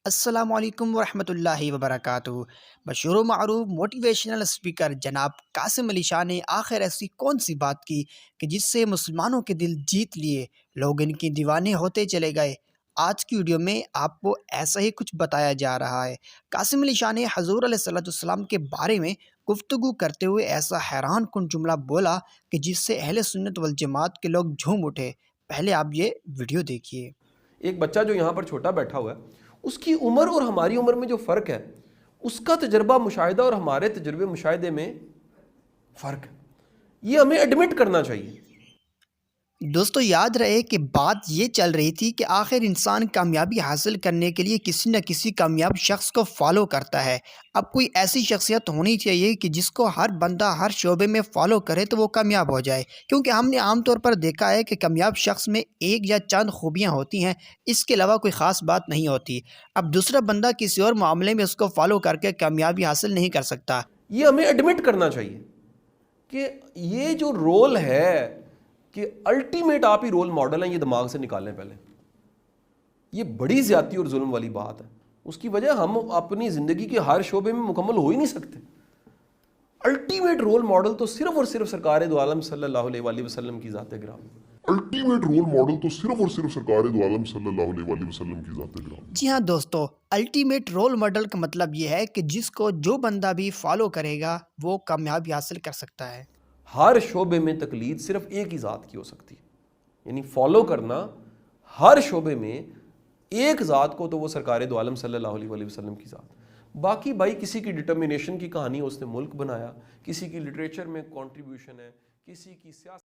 السلام علیکم ورحمۃ اللہ وبرکاتہ۔ مشہور و معروف موٹیویشنل اسپیکر جناب قاسم علی شاہ نے آخر ایسی کون سی بات کی کہ جس سے مسلمانوں کے دل جیت لیے، لوگ ان کے دیوانے ہوتے چلے گئے؟ آج کی ویڈیو میں آپ کو ایسا ہی کچھ بتایا جا رہا ہے۔ قاسم علی شاہ نے حضور علیہ السلام کے بارے میں گفتگو کرتے ہوئے ایسا حیران کن جملہ بولا کہ جس سے اہل سنت والجماعت کے لوگ جھوم اٹھے۔ پہلے آپ یہ ویڈیو دیکھیے۔ ایک بچہ جو یہاں پر چھوٹا بیٹھا ہوا ہے، اس کی عمر اور ہماری عمر میں جو فرق ہے، اس کا تجربہ مشاہدہ اور ہمارے تجربے مشاہدے میں فرق ہے۔ یہ ہمیں ایڈمٹ کرنا چاہیے۔ دوستو یاد رہے کہ بات یہ چل رہی تھی کہ آخر انسان کامیابی حاصل کرنے کے لیے کسی نہ کسی کامیاب شخص کو فالو کرتا ہے۔ اب کوئی ایسی شخصیت ہونی چاہیے کہ جس کو ہر بندہ ہر شعبے میں فالو کرے تو وہ کامیاب ہو جائے، کیونکہ ہم نے عام طور پر دیکھا ہے کہ کامیاب شخص میں ایک یا چند خوبیاں ہوتی ہیں، اس کے علاوہ کوئی خاص بات نہیں ہوتی۔ اب دوسرا بندہ کسی اور معاملے میں اس کو فالو کر کے کامیابی حاصل نہیں کر سکتا۔ یہ ہمیں ایڈمٹ کرنا چاہیے کہ یہ جو رول ہے کہ الٹیمیٹ آپ ہی رول ماڈل ہیں، یہ دماغ سے نکالیں پہلے۔ یہ بڑی زیادتی اور ظلم والی بات ہے۔ اس کی وجہ ہم اپنی زندگی کے ہر شعبے میں مکمل ہو ہی نہیں سکتے۔ الٹیمیٹ رول ماڈل تو صرف اور صرف سرکار دو عالم صلی اللہ علیہ وآلہ وسلم کی ذات گرامی۔ الٹیمیٹ رول ماڈل تو صرف اور صرف سرکار دو عالم صلی اللہ علیہ وآلہ وسلم کی ذات گرامی۔ جی ہاں دوستو، الٹیمیٹ رول ماڈل کا مطلب یہ ہے کہ جس کو جو بندہ بھی فالو کرے گا وہ کامیابی حاصل کر سکتا ہے۔ ہر شعبے میں تقلید صرف ایک ہی ذات کی ہو سکتی ہے، یعنی فالو کرنا ہر شعبے میں ایک ذات کو، تو وہ سرکار دو عالم صلی اللہ علیہ وآلہ وسلم کی ذات۔ باقی بھائی کسی کی ڈٹرمنیشن کی کہانی ہے، اس نے ملک بنایا، کسی کی لٹریچر میں کنٹریبیوشن ہے، کسی کی سیاست